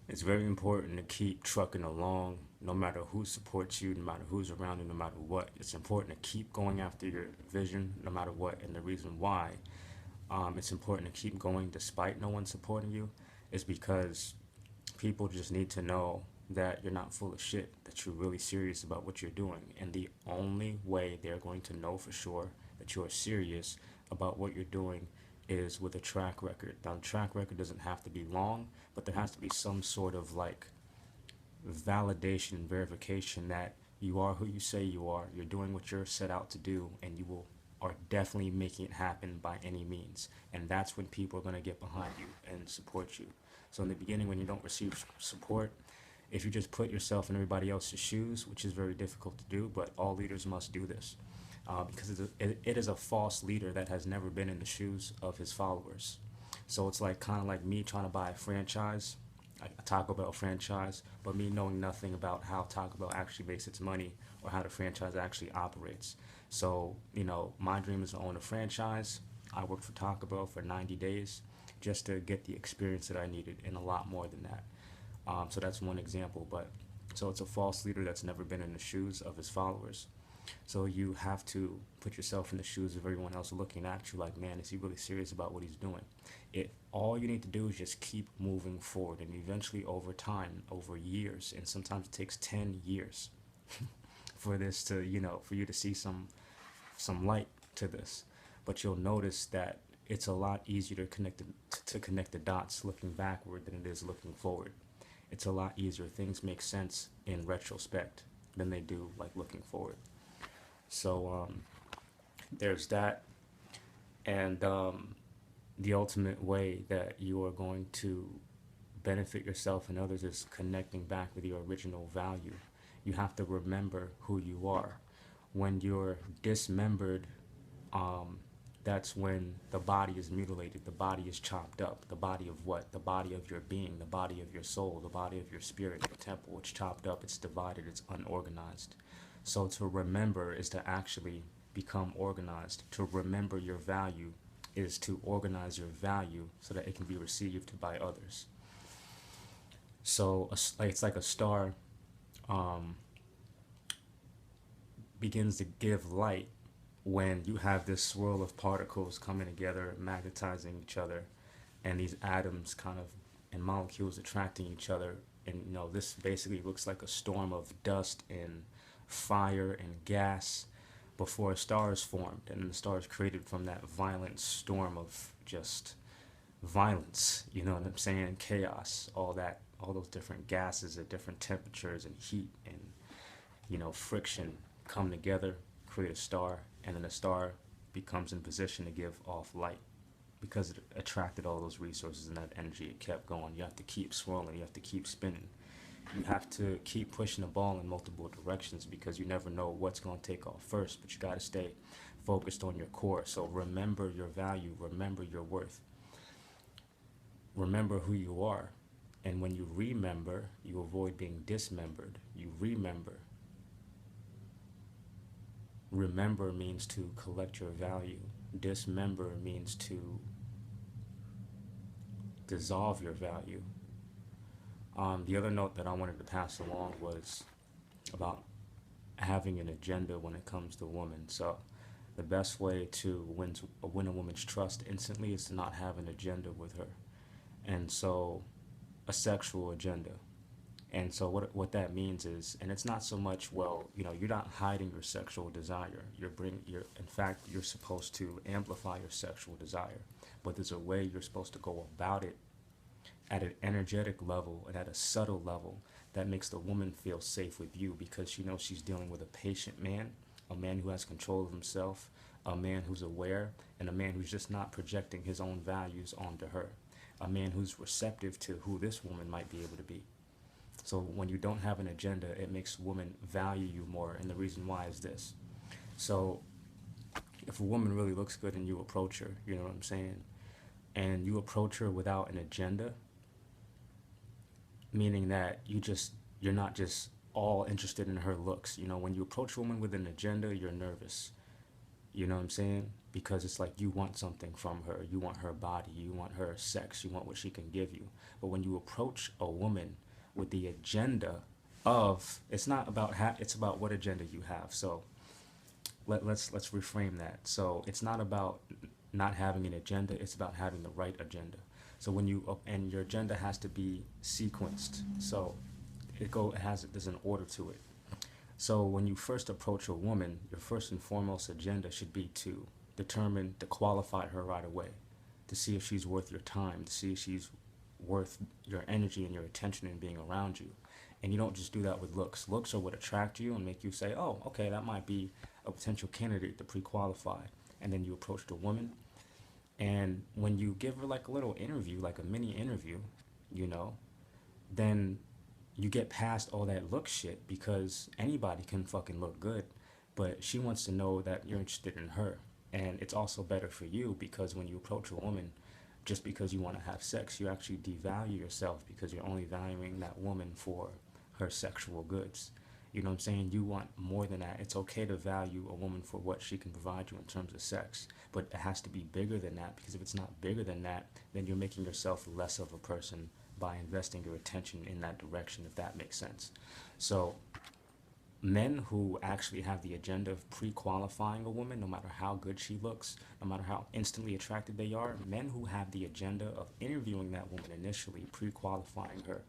It's very important to keep trucking along no matter who supports you, no matter who's around you, no matter what. It's important to keep going after your vision no matter what. And the reason why it's important to keep going despite no one supporting you is because people just need to know that you're not full of shit, that you're really serious about what you're doing. And the only way they're going to know for sure that you're serious about what you're doing is with a track record. Now, the track record doesn't have to be long, but there has to be some sort of like validation, verification that you are who you say you are, you're doing what you're set out to do, and you will are definitely making it happen by any means. And that's when people are going to get behind you and support you. So in the beginning, when you don't receive support, if you just put yourself in everybody else's shoes, which is very difficult to do, but all leaders must do this, because it is a false leader that has never been in the shoes of his followers. So it's like kind of like me trying to buy a franchise, a Taco Bell franchise, but me knowing nothing about how Taco Bell actually makes its money or how the franchise actually operates. So, my dream is to own a franchise. I worked for Taco Bell for 90 days just to get the experience that I needed and a lot more than that. So that's one example, but so it's a false leader that's never been in the shoes of his followers. So you have to put yourself in the shoes of everyone else looking at you like, man, is he really serious about what he's doing? All you need to do is just keep moving forward, and eventually over time, over years, and sometimes it takes 10 years for this to, for you to see some light to this. But you'll notice that it's a lot easier to connect the dots looking backward than it is looking forward. It's a lot easier. Things make sense in retrospect than they do like looking forward. So there's that, and the ultimate way that you are going to benefit yourself and others is connecting back with your original value. You have to remember who you are. When you're dismembered, um, that's when the body is mutilated, the body is chopped up. The body of what? The body of your being, the body of your soul, the body of your spirit, your temple. It's chopped up, it's divided, it's unorganized. So to remember is to actually become organized. To remember your value is to organize your value so that it can be received by others. So it's like a star um, begins to give light when you have this swirl of particles coming together, magnetizing each other, and these atoms kind of and molecules attracting each other. And this basically looks like a storm of dust and fire and gas before a star is formed, and then the star is created from that violent storm of just violence. You know what I'm saying? Chaos, all that, all those different gases at different temperatures and heat and friction come together, create a star, and then the star becomes in position to give off light because it attracted all those resources and that energy. It kept going. You have to keep swirling. You have to keep spinning. You have to keep pushing the ball in multiple directions because you never know what's going to take off first, but you got to stay focused on your core. So remember your value, remember your worth, remember who you are. And when you remember, you avoid being dismembered. You remember. Remember means to collect your value. Dismember means to dissolve your value. The other note that I wanted to pass along was about having an agenda when it comes to women. So the best way to win a woman's trust instantly is to not have an agenda with her. And so a sexual agenda. And so what that means is, and it's not so much, well, you're not hiding your sexual desire. In fact, you're supposed to amplify your sexual desire. But there's a way you're supposed to go about it at an energetic level and at a subtle level that makes the woman feel safe with you because she knows she's dealing with a patient man, a man who has control of himself, a man who's aware, and a man who's just not projecting his own values onto her, a man who's receptive to who this woman might be able to be. So when you don't have an agenda, it makes women value you more, and the reason why is this. So if a woman really looks good and you approach her, you know what I'm saying, and you approach her without an agenda, meaning that you're not just all interested in her looks. When you approach a woman with an agenda, you're nervous. You know what I'm saying? Because it's like you want something from her. You want her body. You want her sex. You want what she can give you. But when you approach a woman with the agenda of, it's not about it's about what agenda you have. So let's reframe that. So it's not about not having an agenda. It's about having the right agenda. So when you and your agenda has to be sequenced. So there's an order to it. So when you first approach a woman, your first and foremost agenda should be to determine, to qualify her right away, to see if she's worth your time, to see if she's worth your energy and your attention and being around you. And you don't just do that with looks. Looks are what attract you and make you say, oh, okay, that might be a potential candidate to pre-qualify. And then you approach the woman. And when you give her like a little interview, like a mini interview, you know, then you get past all that look shit because anybody can fucking look good, but she wants to know that you're interested in her. And it's also better for you because when you approach a woman, just because you want to have sex, you actually devalue yourself because you're only valuing that woman for her sexual goods. You know what I'm saying? You want more than that. It's okay to value a woman for what she can provide you in terms of sex, but it has to be bigger than that because if it's not bigger than that, then you're making yourself less of a person by investing your attention in that direction, if that makes sense. So men who actually have the agenda of pre-qualifying a woman, no matter how good she looks, no matter how instantly attractive they are, men who have the agenda of interviewing that woman initially, pre-qualifying her,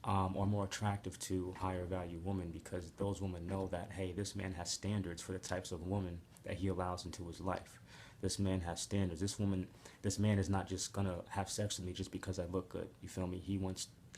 are more attractive to higher value women because those women know that, hey, this man has standards for the types of woman that he allows into his life. This man has standards. This man is not just gonna have sex with me just because I look good. You feel me?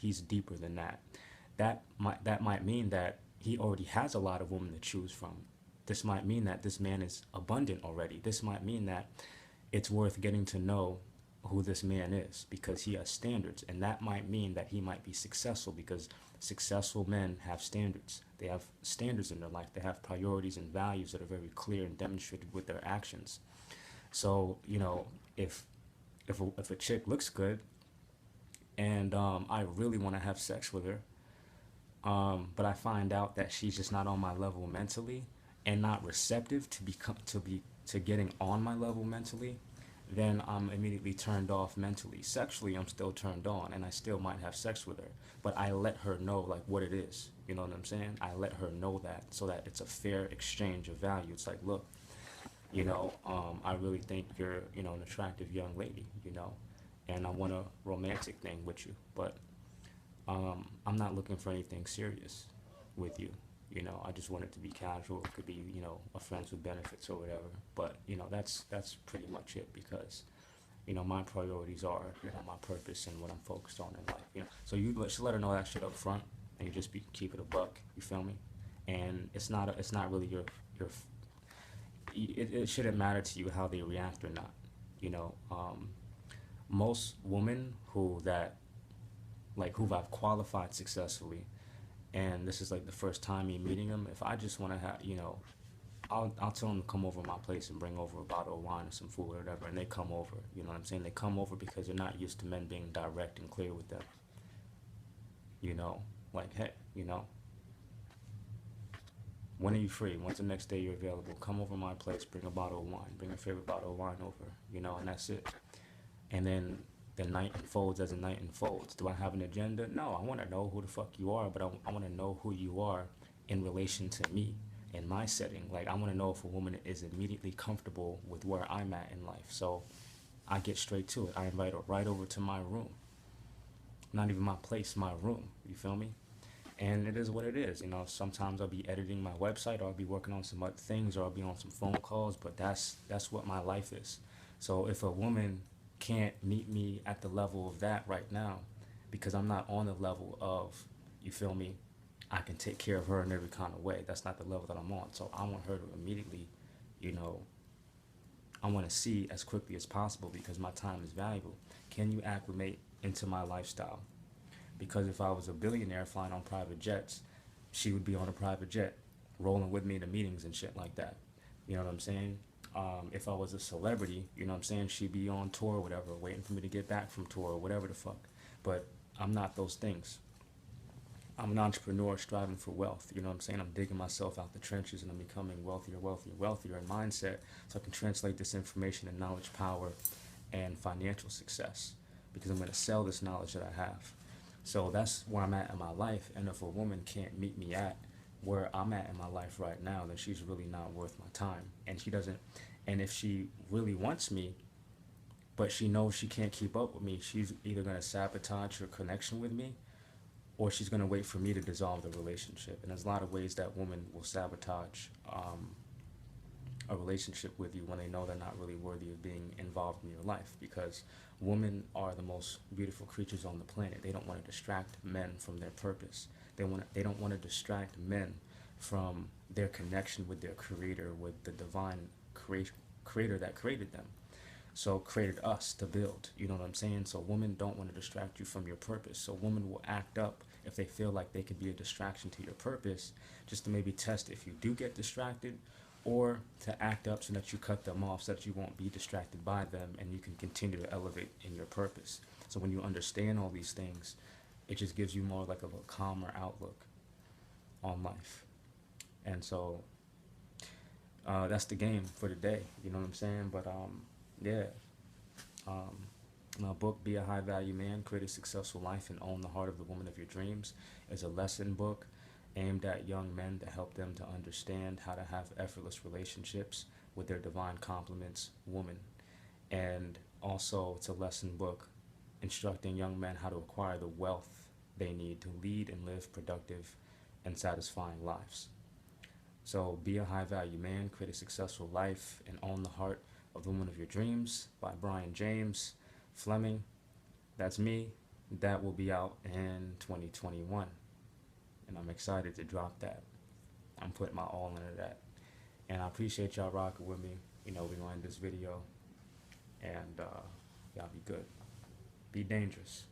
He's deeper than that. That might mean that he already has a lot of women to choose from. This might mean that this man is abundant already. This might mean that it's worth getting to know who this man is because he has standards. And that might mean that he might be successful because successful men have standards. They have standards in their life. They have priorities and values that are very clear and demonstrated with their actions. So, you know, if a chick looks good and I really want to have sex with her, but I find out that she's just not on my level mentally and not receptive to getting on my level mentally, then I'm immediately turned off mentally. Sexually, I'm still turned on, and I still might have sex with her, but I let her know like what it is. You know what I'm saying? I let her know that so that it's a fair exchange of value. It's like, look, I really think you're, an attractive young lady, and I want a romantic thing with you, but I'm not looking for anything serious with you. I just want it to be casual. It could be, a friends with benefits or whatever. But that's pretty much it because, my priorities are, my purpose and what I'm focused on in life. So you should let her know that shit up front, and you just keep it a buck. You feel me? And it's not really it shouldn't matter to you how they react or not. You know, most women who I've qualified successfully, and this is like the first time me meeting them. If I just want to have, I'll tell them to come over to my place and bring over a bottle of wine or some food or whatever, and they come over. You know what I'm saying? They come over because they're not used to men being direct and clear with them. Like, hey, when are you free? When's the next day you're available? Come over to my place, bring a bottle of wine, bring your favorite bottle of wine over, and that's it. And then the night unfolds as the night unfolds. Do I have an agenda? No, I want to know who the fuck you are, but I want to know who you are in relation to me in my setting. Like, I want to know if a woman is immediately comfortable with where I'm at in life. So I get straight to it. I invite her right over to my room. Not even my place, my room. You feel me? And it is what it is. Sometimes I'll be editing my website, or I'll be working on some other things, or I'll be on some phone calls, but that's what my life is. So if a woman can't meet me at the level of that right now, because I'm not on the level of, you feel me, I can take care of her in every kind of way. That's not the level that I'm on. So I want her to immediately, I want to see as quickly as possible because my time is valuable. Can you acclimate into my lifestyle? Because if I was a billionaire flying on private jets, she would be on a private jet, rolling with me to meetings and shit like that. You know what I'm saying? If I was a celebrity, you know what I'm saying, she'd be on tour or whatever, waiting for me to get back from tour or whatever the fuck. But I'm not those things. I'm an entrepreneur striving for wealth. You know what I'm saying? I'm digging myself out the trenches and I'm becoming wealthier, wealthier, wealthier in mindset so I can translate this information in knowledge, power, and financial success because I'm going to sell this knowledge that I have. So that's where I'm at in my life. And if a woman can't meet me at where I'm at in my life right now, then she's really not worth my time. And she doesn't, and if she really wants me, but she knows she can't keep up with me, she's either going to sabotage her connection with me or she's going to wait for me to dissolve the relationship. And there's a lot of ways that women will sabotage a relationship with you when they know they're not really worthy of being involved in your life, because women are the most beautiful creatures on the planet. They don't want to distract men from their purpose. They don't want to distract men from their connection with their creator, with the divine creator that created them. So created us to build, you know what I'm saying? So women don't want to distract you from your purpose. So women will act up if they feel like they could be a distraction to your purpose, just to maybe test if you do get distracted, or to act up so that you cut them off so that you won't be distracted by them and you can continue to elevate in your purpose. So when you understand all these things, it just gives you more like of a calmer outlook on life. And so that's the game for today, you know what I'm saying? But yeah, my book, Be a High Value Man, Create a Successful Life and Own the Heart of the Woman of Your Dreams, is a lesson book aimed at young men to help them to understand how to have effortless relationships with their divine complements woman. And also it's a lesson book instructing young men how to acquire the wealth they need to lead and live productive and satisfying lives. So Be a High Value Man, Create a Successful Life and Own the Heart of the Woman of Your Dreams by Brian James Fleming. That's me. That will be out in 2021. And I'm excited to drop that. I'm putting my all into that. And I appreciate y'all rocking with me. You know, we're going to end this video. And y'all be good. Be dangerous.